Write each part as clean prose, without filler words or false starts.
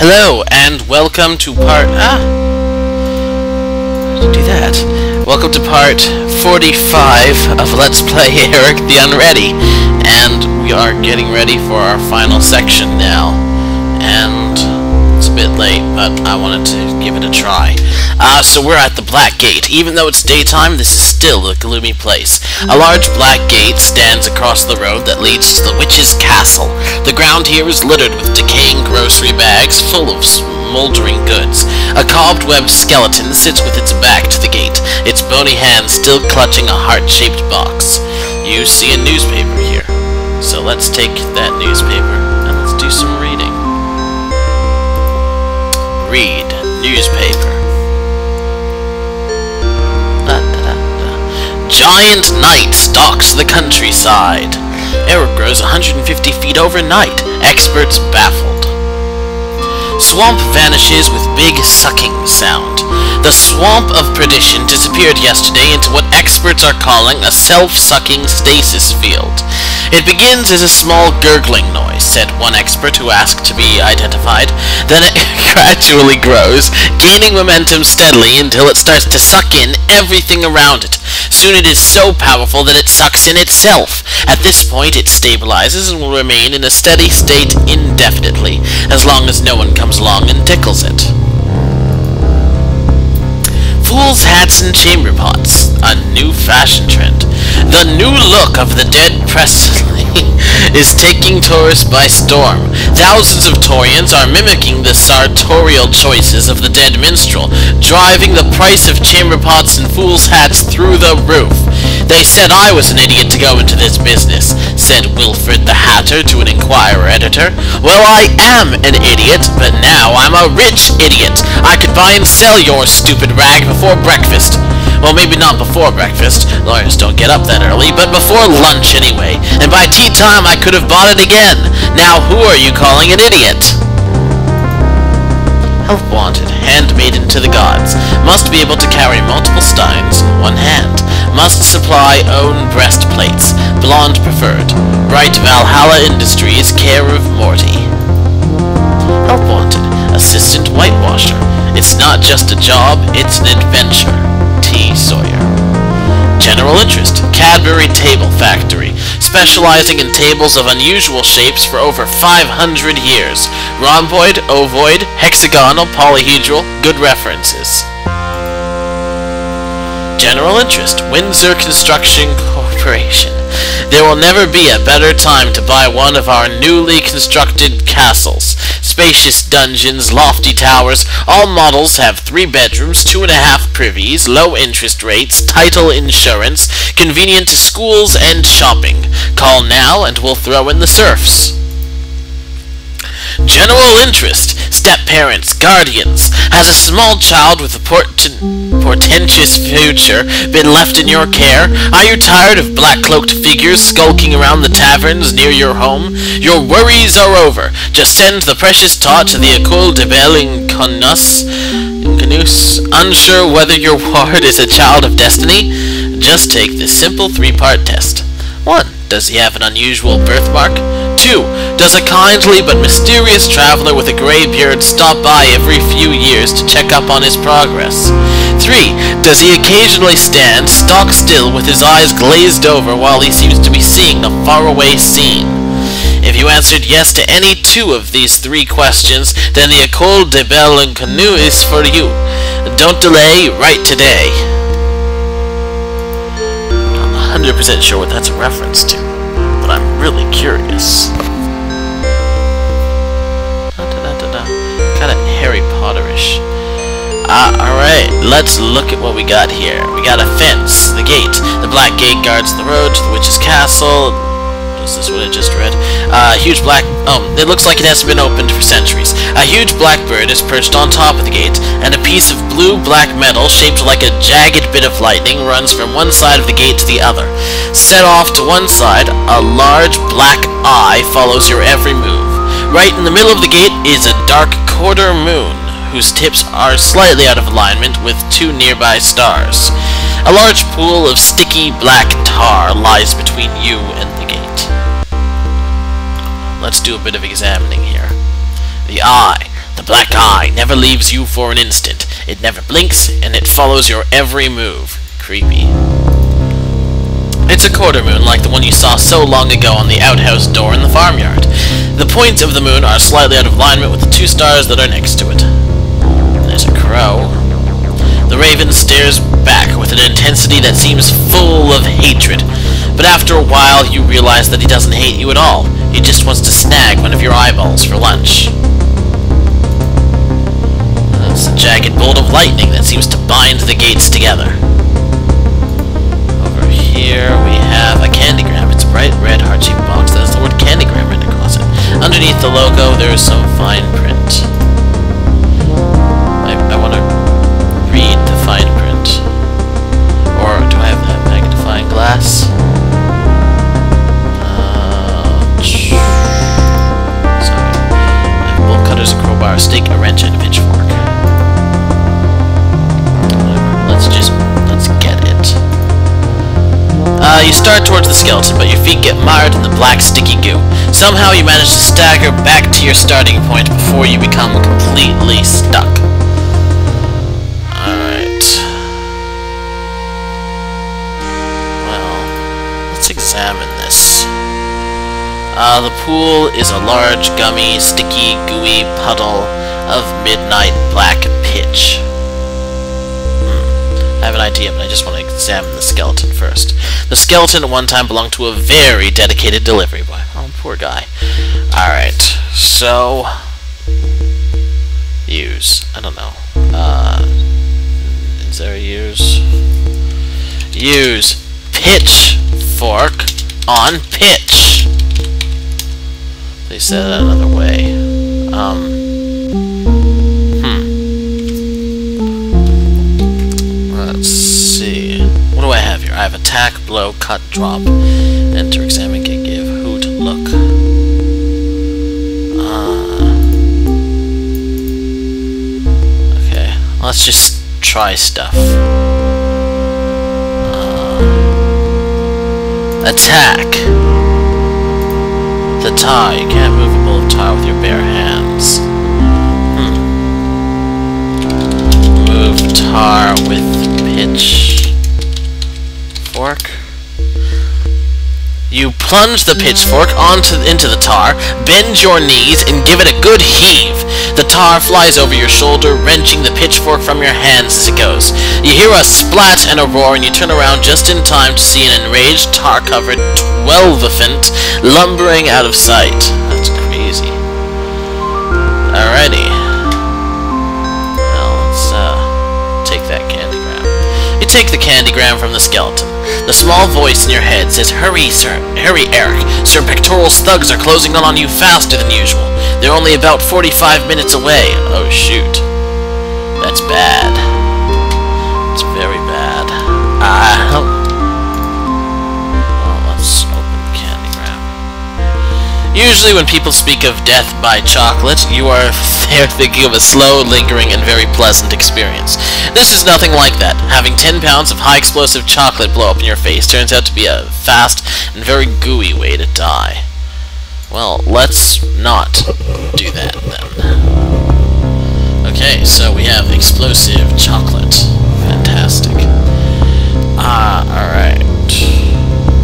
Hello, and welcome to part... How did you do that? Welcome to part 45 of Let's Play Eric the Unready. And we are getting ready for our final section now. And it's a bit late, but I wanted to give it a try. So we're at the Black Gate. Even though it's daytime, this is still a gloomy place. A large black gate stands across the road that leads to the witch's castle. The ground here is littered with decaying grocery bags full of smoldering goods. A cobwebbed skeleton sits with its back to the gate, its bony hand still clutching a heart-shaped box. You see a newspaper here. So let's take that newspaper and let's do some reading. Read newspaper. Giant Knight stalks the countryside. Eric grows 150 feet overnight. Experts baffled. Swamp vanishes with big sucking sound. The swamp of perdition disappeared yesterday into what experts are calling a self-sucking stasis field. It begins as a small gurgling noise, said one expert who asked to be identified. Then it gradually grows, gaining momentum steadily until it starts to suck in everything around it. Soon it is so powerful that it sucks in itself. At this point it stabilizes and will remain in a steady state indefinitely, as long as no one comes along and tickles it. Fool's hats and chamber pots, a new fashion trend. The new look of the dead Presley is taking Torus by storm. Thousands of Taurians are mimicking the sartorial choices of the dead minstrel, driving the price of chamber pots and fool's hats through the roof. They said I was an idiot to go into this business, said Wilfred the Hatter to an Inquirer editor. Well, I am an idiot, but now I'm a rich idiot. I could buy and sell your stupid rag before breakfast. Well, maybe not before breakfast. Lawyers don't get up that early, but before lunch anyway. And by tea time, I could have bought it again. Now, who are you calling an idiot? Help wanted. Handmaiden to the gods. Must be able to carry multiple steins in one hand. Must supply own breastplates. Blonde preferred. Bright Valhalla Industries, care of Morty. Help wanted. Assistant whitewasher. It's not just a job, it's an adventure. T. Sawyer. General interest. Cadbury Table Factory. Specializing in tables of unusual shapes for over 500 years. Rhomboid, ovoid, hexagonal, polyhedral. Good references. General interest. Windsor Construction Corporation. There will never be a better time to buy one of our newly constructed castles. Spacious dungeons, lofty towers, all models have 3 bedrooms, 2.5 privies, low interest rates, title insurance, convenient to schools and shopping. Call now and we'll throw in the serfs. General interest. Step-parents, guardians. Has a small child with a portentous future been left in your care? Are you tired of black-cloaked figures skulking around the taverns near your home? Your worries are over. Just send the precious tot to the École de Belle Inconus. Unsure whether your ward is a child of destiny? Just take this simple 3-part test. 1. Does he have an unusual birthmark? 2. Does a kindly but mysterious traveler with a gray beard stop by every few years to check up on his progress? 3. Does he occasionally stand stock still with his eyes glazed over while he seems to be seeing a faraway scene? If you answered yes to any 2 of these 3 questions, then the École de Belle Inconnu is for you. Don't delay, write today. I'm not 100% sure what that's a reference to, but I'm really curious. Kinda Harry Potterish. Alright, let's look at what we got here. We got a fence, the gate. The black gate guards the road to the witch's castle. Is this what I just read? Huge black... it looks like it hasn't been opened for centuries. A huge black bird is perched on top of the gate, and a piece of blue-black metal shaped like a jagged bit of lightning runs from one side of the gate to the other. Set off to one side, a large black eye follows your every move. Right in the middle of the gate is a dark quarter moon, whose tips are slightly out of alignment with 2 nearby stars. A large pool of sticky black tar lies between you and the gate. Let's do a bit of examining here. The eye. The black eye never leaves you for an instant. It never blinks, and it follows your every move. Creepy. It's a quarter moon like the one you saw so long ago on the outhouse door in the farmyard. The points of the moon are slightly out of alignment with the 2 stars that are next to it. There's a crow. The raven stares back with an intensity that seems full of hatred, but after a while you realize that he doesn't hate you at all. He just wants to snag one of your eyeballs for lunch. It's a jagged bolt of lightning that seems to bind the gates together. Over here we have a candygram. It's a bright red heart-shaped box that has the word candygram written across it. Underneath the logo there is some fine print. I want to read the fine print. Or do I have that magnifying glass? Sorry. I have bolt cutters, a crowbar, a stake, a wrench, and a pitchfork. Let's get it. You start towards the skeleton, but your feet get mired in the black sticky goo. Somehow you manage to stagger back to your starting point before you become completely stuck. Alright. Well, let's examine this. The pool is a large, gummy, sticky, gooey puddle of midnight black pitch. I have an idea, but I just want to examine the skeleton first. The skeleton at one time belonged to a very dedicated delivery boy. Oh, poor guy. Alright, so... use. I don't know. Is there a use? Use pitchfork on pitch. They said it another way. Let's see. What do I have here? I have attack, blow, cut, drop. Enter, examine, get, give, hoot, look. Okay, let's just try stuff. Attack. The tar. You can't move a bowl of tar with your bare hands. Move tar with pitchfork. You plunge the pitchfork into the tar, bend your knees, and give it a good heave. The tar flies over your shoulder, wrenching the pitchfork from your hands as it goes. You hear a splat and a roar, and you turn around just in time to see an enraged, tar-covered 12-elephant lumbering out of sight. That's crazy. Alrighty. Well, let's take that candygram. You take the candygram from the skeleton. The small voice in your head says, "Hurry, sir. Hurry, Eric. Sir Pectoral's thugs are closing in on you faster than usual. They're only about 45 minutes away." Oh, shoot. That's bad. It's very bad. Well, let's open the candygram. Usually when people speak of death by chocolate, they're thinking of a slow, lingering, and very pleasant experience. This is nothing like that. Having 10 pounds of high-explosive chocolate blow up in your face turns out to be a fast and very gooey way to die. Well, let's not do that, then. Okay, so we have explosive chocolate. Fantastic. Alright.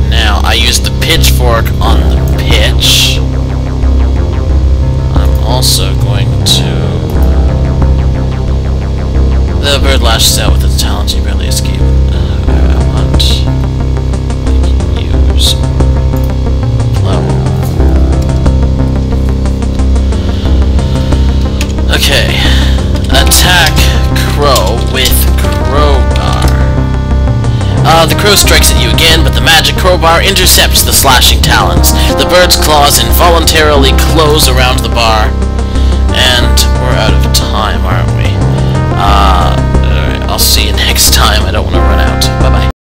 Now, I use the pitchfork on the pitch. I'm also going to... The bird lashes out with its talons, you barely escape. I want... use... blow. Okay. Attack crow with crowbar. The crow strikes at you again, but the magic crowbar intercepts the slashing talons. The bird's claws involuntarily close around the bar. And we're out of time, aren't we? Alright, I'll see you next time. I don't want to run out. Bye-bye.